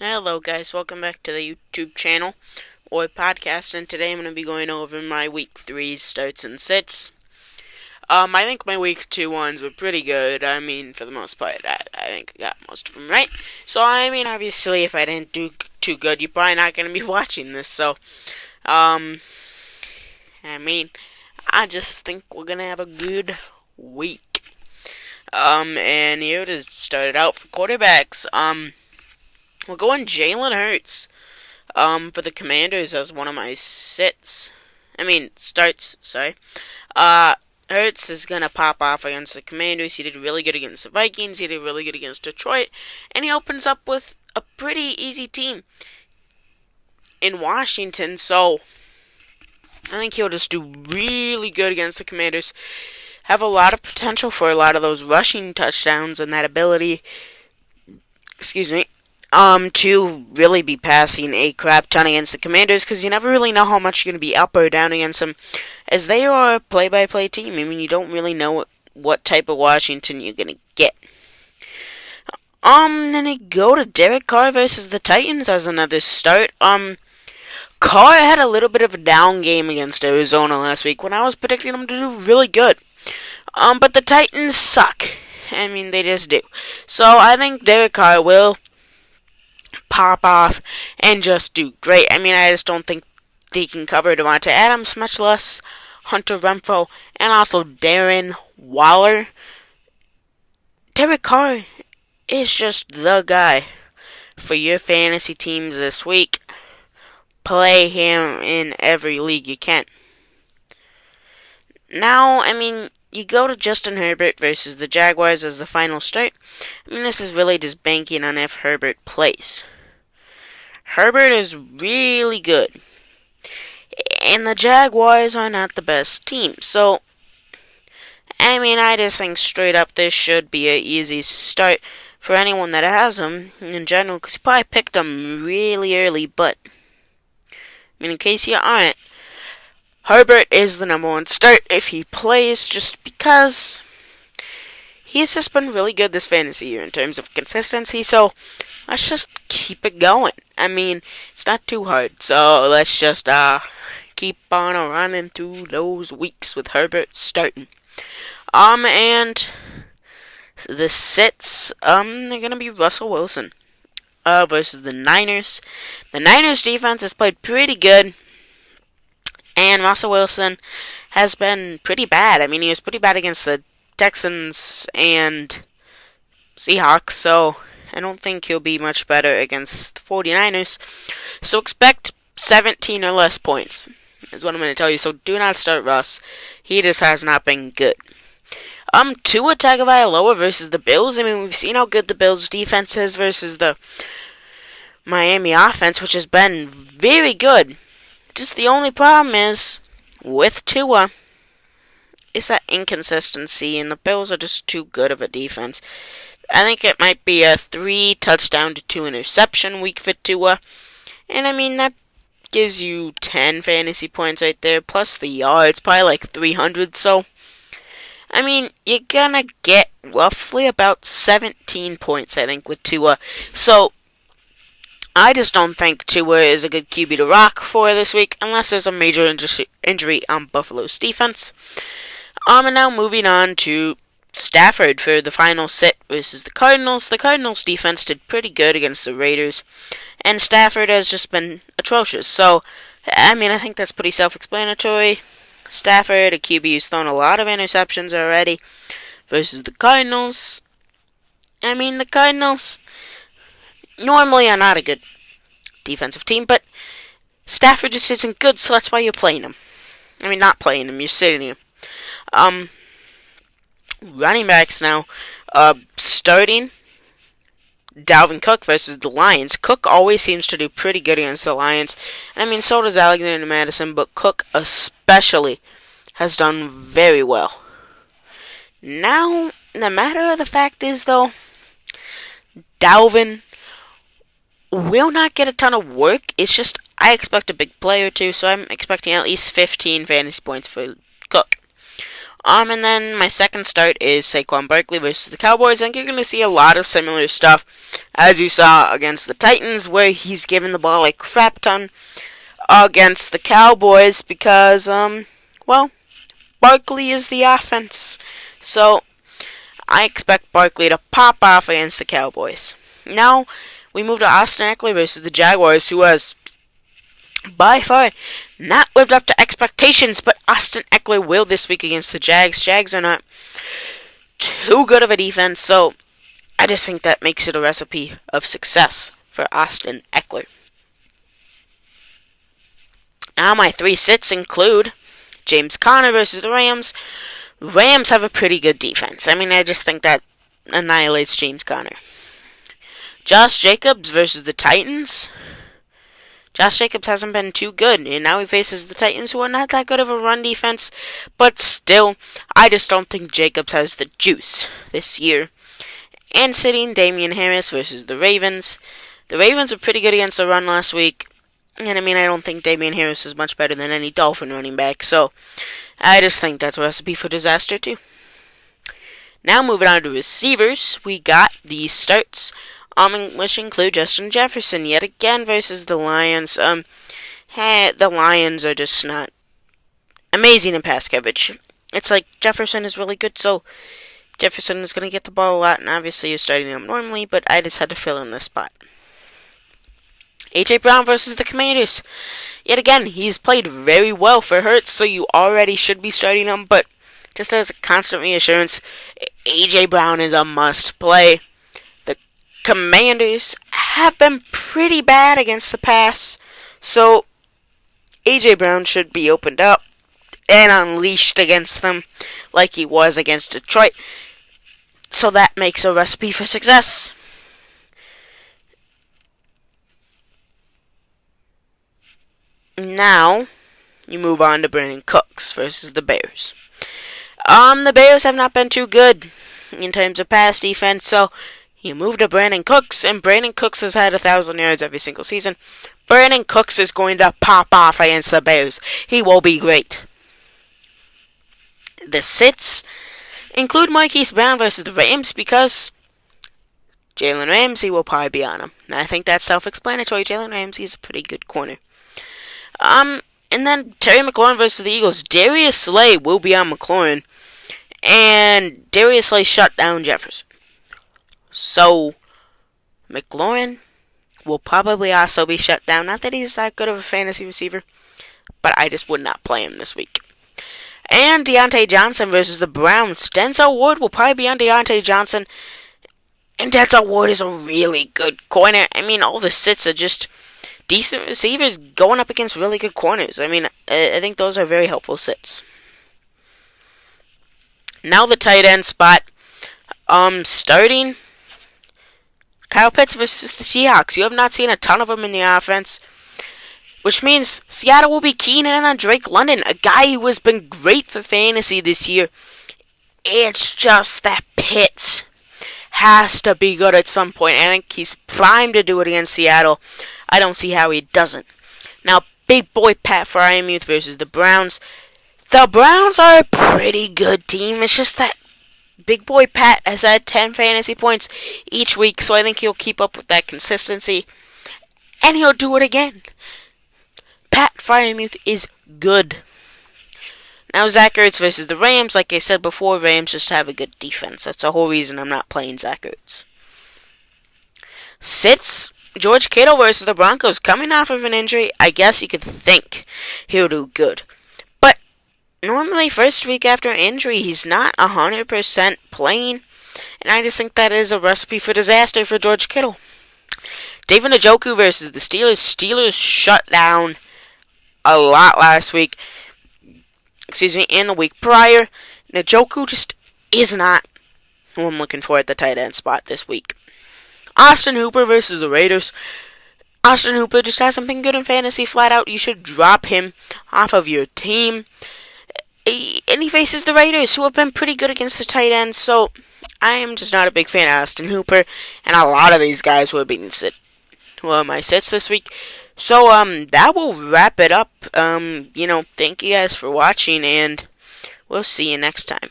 Hello guys, welcome back to the YouTube channel or podcast, and today I'm going to be going over my week 3 starts and sits. I think my week 2 ones were pretty good. I mean, for the most part, I think I got most of them right. So, I mean, obviously, if I didn't do too good, you're probably not going to be watching this. So, I mean, I just think we're going to have a good week. And here to start it out for quarterbacks, we're going Jalen Hurts, for the Commanders as one of my starts, sorry. Hurts is gonna pop off against the Commanders. He did really good against the Vikings, he did really good against Detroit, and he opens up with a pretty easy team in Washington, so I think he'll just do really good against the Commanders. Have a lot of potential for a lot of those rushing touchdowns and that ability, to really be passing a crap ton against the Commanders, because you never really know how much you're going to be up or down against them, as they are a play-by-play team. I mean, you don't really know what type of Washington you're going to get. Then they go to Derek Carr versus the Titans as another start. Carr had a little bit of a down game against Arizona last week when I was predicting him to do really good. But the Titans suck. I mean, they just do. So I think Derek Carr will pop off and just do great. I mean, I just don't think they can cover Devontae Adams, much less Hunter Renfrow, and also Darren Waller. Derek Carr is just the guy for your fantasy teams this week. Play him in every league you can. Now, I mean, you go to Justin Herbert versus the Jaguars as the final start. I mean, this is really just banking on if Herbert plays. Herbert is really good, and the Jaguars are not the best team. So, I mean, I just think straight up this should be an easy start for anyone that has him in general, because you probably picked him really early. But, I mean, in case you aren't, Herbert is the number one start if he plays, just because he's just been really good this fantasy year in terms of consistency. So, let's just keep it going. I mean, it's not too hard. So, let's just keep on running through those weeks with Herbert starting. And the sits, they're going to be Russell Wilson versus the Niners. The Niners defense has played pretty good, and Russell Wilson has been pretty bad. I mean, he was pretty bad against the Texans and Seahawks, so I don't think he'll be much better against the 49ers. So expect 17 or less points, is what I'm going to tell you. So do not start Russ. He just has not been good. Tua Tagovailoa versus the Bills. I mean, we've seen how good the Bills defense is versus the Miami offense, which has been very good. Just the only problem is, with Tua, is that inconsistency, and the Bills are just too good of a defense. I think it might be a 3 touchdown to 2 interception week for Tua. And I mean, that gives you 10 fantasy points right there, plus the yards, probably like 300. So, I mean, you're gonna get roughly about 17 points, I think, with Tua. So, I just don't think Tua is a good QB to rock for this week, unless there's a major injury on Buffalo's defense. And now moving on to Stafford for the final sit versus the Cardinals. The Cardinals defense did pretty good against the Raiders, and Stafford has just been atrocious. So, I mean, I think that's pretty self-explanatory. Stafford, a QB who's thrown a lot of interceptions already, versus the Cardinals. I mean, the Cardinals normally are not a good defensive team, but Stafford just isn't good, so that's why you're playing him. I mean, not playing him, you're sitting him. Running backs now, starting Dalvin Cook versus the Lions. Cook always seems to do pretty good against the Lions. I mean, so does Alexander Madison, but Cook especially has done very well. Now, the matter of the fact is, though, Dalvin will not get a ton of work. It's just, I expect a big play or two, so I'm expecting at least 15 fantasy points for Cook. And then my second start is Saquon Barkley versus the Cowboys. I think you're going to see a lot of similar stuff as you saw against the Titans, where he's given the ball a crap ton against the Cowboys because, well, Barkley is the offense. So, I expect Barkley to pop off against the Cowboys. Now, we move to Austin Ekeler versus the Jaguars, who has by far not lived up to expectations, but Austin Ekeler will this week against the Jags. Jags are not too good of a defense, so I just think that makes it a recipe of success for Austin Ekeler. Now my three sits include James Conner versus the Rams. Rams have a pretty good defense. I mean, I just think that annihilates James Conner. Josh Jacobs versus the Titans. Josh Jacobs hasn't been too good, and now he faces the Titans, who are not that good of a run defense, but still, I just don't think Jacobs has the juice this year. And sitting Damian Harris versus the Ravens. The Ravens were pretty good against the run last week, and I mean, I don't think Damian Harris is much better than any Dolphin running back, so I just think that's a recipe for disaster, too. Now, moving on to receivers, we got the starts, which include Justin Jefferson yet again versus the Lions. The Lions are just not amazing in pass coverage. It's like Jefferson is really good, so Jefferson is going to get the ball a lot, and obviously you're starting him normally, but I just had to fill in this spot. A.J. Brown versus the Commanders. Yet again, he's played very well for Hurts, so you already should be starting him, but just as a constant reassurance, A.J. Brown is a must-play. The Commanders have been pretty bad against the pass, so A.J. Brown should be opened up and unleashed against them like he was against Detroit. So that makes a recipe for success. Now, you move on to Brandon Cooks versus the Bears. The Bears have not been too good in terms of pass defense, so you move to Brandon Cooks, and Brandon Cooks has had 1,000 yards every single season. Brandon Cooks is going to pop off against the Bears. He will be great. The sits include Marquise Brown versus the Rams because Jalen Ramsey will probably be on him. And I think that's self-explanatory. Jalen Ramsey is a pretty good corner. And then Terry McLaurin versus the Eagles. Darius Slay will be on McLaurin, and Darius Slay shut down Jefferson. So, McLaurin will probably also be shut down. Not that he's that good of a fantasy receiver, but I just would not play him this week. And Deontay Johnson versus the Browns. Denzel Ward will probably be on Deontay Johnson, and Denzel Ward is a really good corner. I mean, all the sits are just decent receivers going up against really good corners. I mean, I think those are very helpful sits. Now the tight end spot. Starting Kyle Pitts versus the Seahawks. You have not seen a ton of them in the offense, which means Seattle will be keying in on Drake London, a guy who has been great for fantasy this year. It's just that Pitts has to be good at some point. I think he's primed to do it against Seattle. I don't see how he doesn't. Now, big boy Pat Freiermuth versus the Browns. The Browns are a pretty good team. It's just that big boy Pat has had 10 fantasy points each week, so I think he'll keep up with that consistency. And he'll do it again. Pat Freiermuth is good. Now, Zach Ertz versus the Rams. Like I said before, Rams just have a good defense. That's the whole reason I'm not playing Zach Ertz. Sits George Kittle versus the Broncos. Coming off of an injury, I guess you could think he'll do good. But normally, first week after injury, he's not 100% playing. And I just think that is a recipe for disaster for George Kittle. David Njoku versus the Steelers. Steelers shut down a lot last week. And the week prior. Njoku just is not who I'm looking for at the tight end spot this week. Austin Hooper versus the Raiders. Austin Hooper just hasn't been good in fantasy flat out. You should drop him off of your team. And he faces the Raiders, who have been pretty good against the tight ends. So I am just not a big fan of Austin Hooper. And a lot of these guys will be my sits this week. So that will wrap it up. Thank you guys for watching, and We'll see you next time.